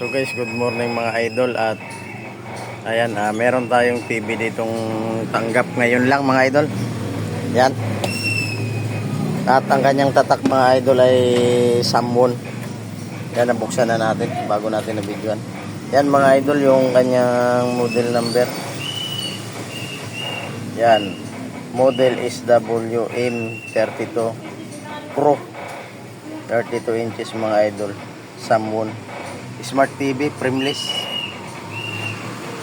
So guys, good morning mga idol. At ayan, meron tayong TV ditong tanggap ngayon lang mga idol. Yan. At ang kanyang tatak mga idol ay Samwon. Yan, nabuksan na natin bago natin na-videoan. Yan mga idol, yung kanyang model number. Yan. Model is WM32 Pro. 32 inches mga idol. Samwon. Smart TV, frameless.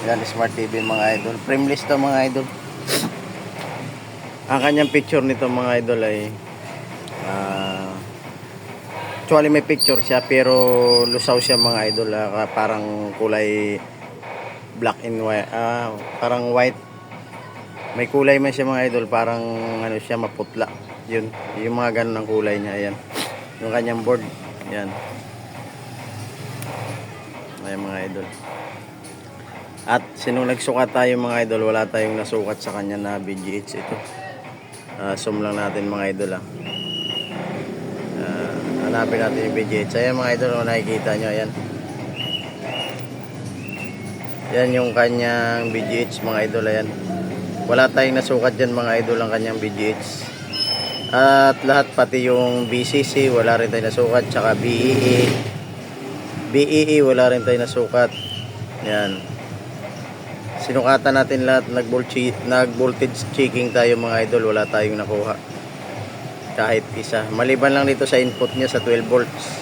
Yan, Smart TV mga idol. Frameless to mga idol. Ang kanyang picture nito mga idol ay actually may picture siya pero lusaw siya mga idol. Parang kulay black and white. Parang white. May kulay man siya mga idol. Parang ano siya, maputla. Yun. Yung mga ganun ang kulay niya. Ayan. Yung kanyang board. Yan. Ayan mga idol. At sinong nagsukat tayo mga idol, wala tayong nasukat sa kanya na BGH ito. Zoom lang natin mga idol. Hanapin natin yung BGH. Ayan mga idol, kung nakikita nyo. Ayan. Yan yung kanyang BGH mga idol. Ayan. Wala tayong nasukat dyan mga idol ang kanyang BGH. At lahat pati yung BCC wala rin tayong nasukat. Tsaka BEE wala rin tayong nasukat. Yan. Sinukatan natin lahat. Nag-voltage checking tayo mga idol. Wala tayong nakuha. Kahit isa. Maliban lang dito sa input niya sa 12 volts.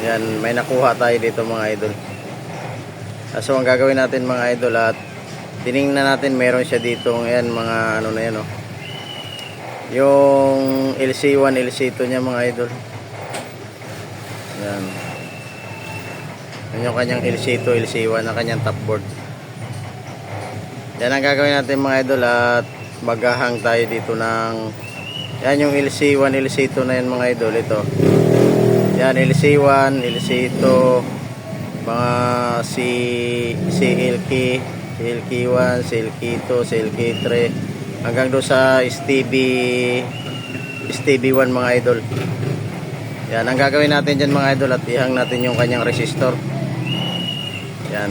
Yan. May nakuha tayo dito mga idol. So ang gagawin natin mga idol at tiningnan natin meron siya dito. Ayan mga ano na yan o. Yung LC1, LC2 niya mga idol. Yan. Yan yung kanyang LC2, LC1 ang kanyang top board. Yan ang gagawin natin mga idol at maghahang tayo dito ng yan yung LC1, LC2 na yan mga idol. Ito. Yan LC1, LC2 mga CLK, CLK1, CLK2, CLK3 hanggang doon sa STB1 mga idol. Yan, ang gagawin natin dyan mga idol at ihang natin yung kanyang resistor. Yan.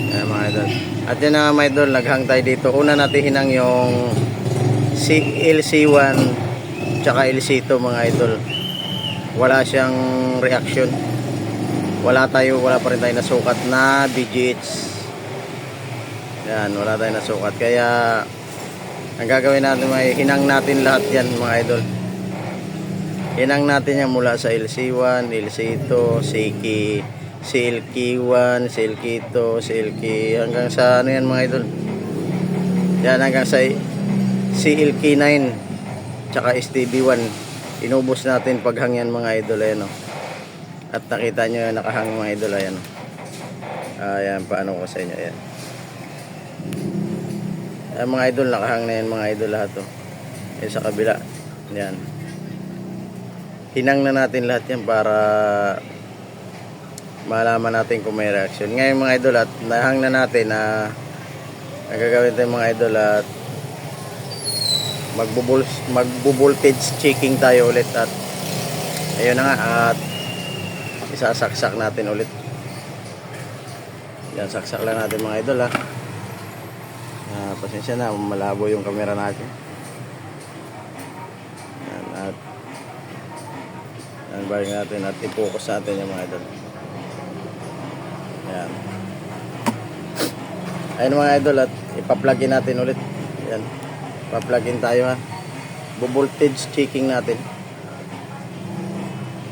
Yan mga idol. At yan na mga idol, naghang tayo dito. Una natin hinang yung LC1 tsaka LC2 mga idol. Wala siyang reaction. Wala pa rin tayo nasukat na BGH. Yan, wala tayong nasukat. Kaya ang gagawin natin ay hinang natin lahat yan mga idol. Hinang natin yan mula sa LC1, LC2, CLK1, CLK2, CLK hanggang sa ano yan mga idol. Yan hanggang sa CLK9 tsaka STB1. Inubos natin paghang yan mga idol. Ayan o. At nakita nyo yung nakahang mga idol. Ayan o. Ayan, paano ko sa inyo. Ayan. Ayan mga idol, nakahang na yan mga idol lahat o. Ayan sa kabila. Ayan. Hinang na natin lahat yan para malaman natin kung may reaction. Ngayon mga idol at nahang na natin na nagagawin tayo mga idol at magbo-voltage checking tayo ulit at ayun na nga at isasaksak natin ulit. Yan, saksak lang natin mga idol pasensya na, malabo yung camera natin. Yan, at yan, balik natin at i-focus natin yung mga idol. Yan. Ayun mga idol at ipa-plugin natin ulit. Yan. Pa-plugin tayo Bu-voltage checking natin.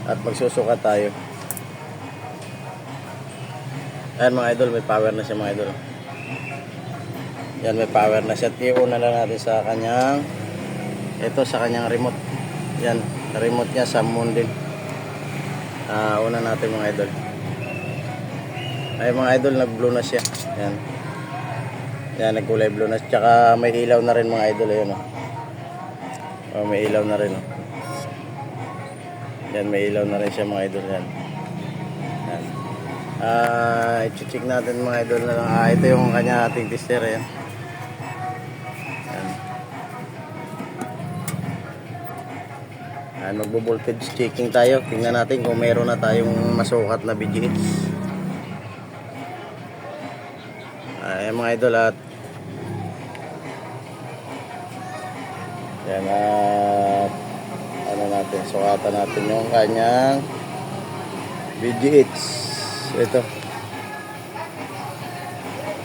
At magsusukat tayo. Ayan mga idol, may power na siya mga idol. Yan, may power na siya. Iuna lang natin sa kanyang sa kanyang remote. Yan, remote niya Samwon din. Una natin mga idol. Ay mga idol, nag-blue na siya. Yan. Yan, nagkulay blue na. Tsaka may ilaw na rin mga idol. Ayun o. May ilaw na rin o. Yan, may ilaw na rin siya mga idol. Yan. Yan. I-check natin mga idol na lang. Ito yung kanya ating tester. Yan. Yan. Magbo-voltage checking tayo. Tingnan natin kung meron na tayong masukat na BGH. Ayan mga idol, at yan, at ano natin, sukatan natin yung kanyang BGH. Ito.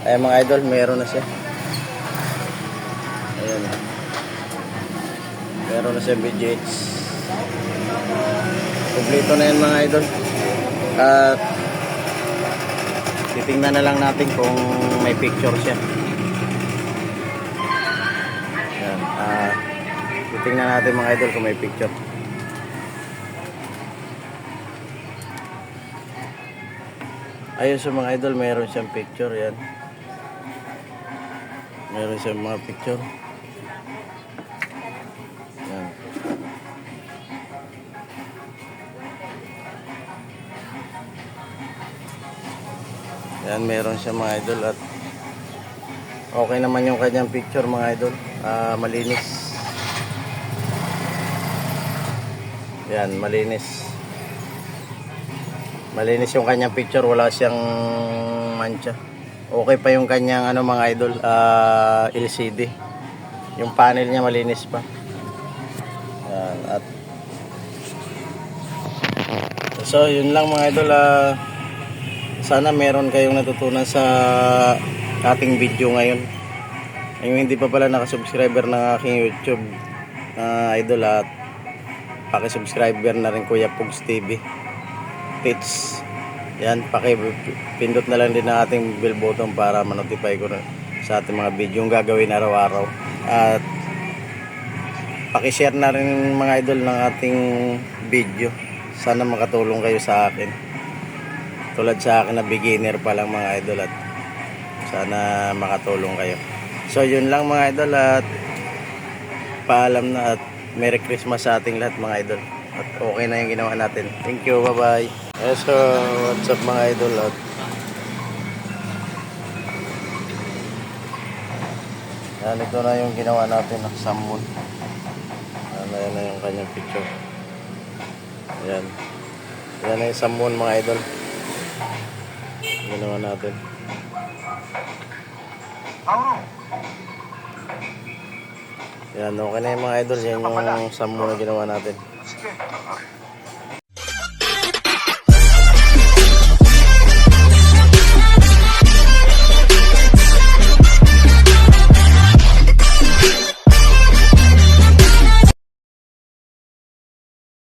Ayan mga idol, meron na siya. Ayan. Meron na siya BGH. Kompleto na yan mga idol. At titingnan na lang natin kung may picture siya. Ayan. Titingnan natin mga idol kung may picture. Ayun sa mga idol, meron siyang picture. Yan. Meron siyang mga picture. Yan. Yan, meron siya mga idol, at okay naman yung kanyang picture mga idol. Malinis. Yan, malinis. Malinis yung kanyang picture, wala siyang mancha. Okay pa yung kanyang ano mga idol, LCD. Yung panel niya malinis pa. Yan, at so yun lang mga idol. Sana meron kayong natutunan sa ating video ngayon. Yung hindi pa pala nakasubscriber ng aking YouTube idol, at paki-subscriber na rin Kuya Pogs TV Tips. Yan, paki-pindot na lang din ang ating bell button para ma-notify ko na sa ating mga video yung gagawin araw-araw. At paki-share na rin mga idol ng ating video. Sana makatulong kayo sa akin. Tulad sa akin na beginner pa lang mga idol, at sana makatulong kayo. So yun lang mga idol, at paalam na, at Merry Christmas sa ating lahat mga idol. At okay na yung ginawa natin. Thank you, bye bye. So what's up mga idol, at yan, ito na yung ginawa natin ng summon. Yan na yung kanyang picture. Yan. Yan na yung summon mga idol. Ginawa natin. Yan, okay na yung mga idol. Yan yung summon na ginawa natin.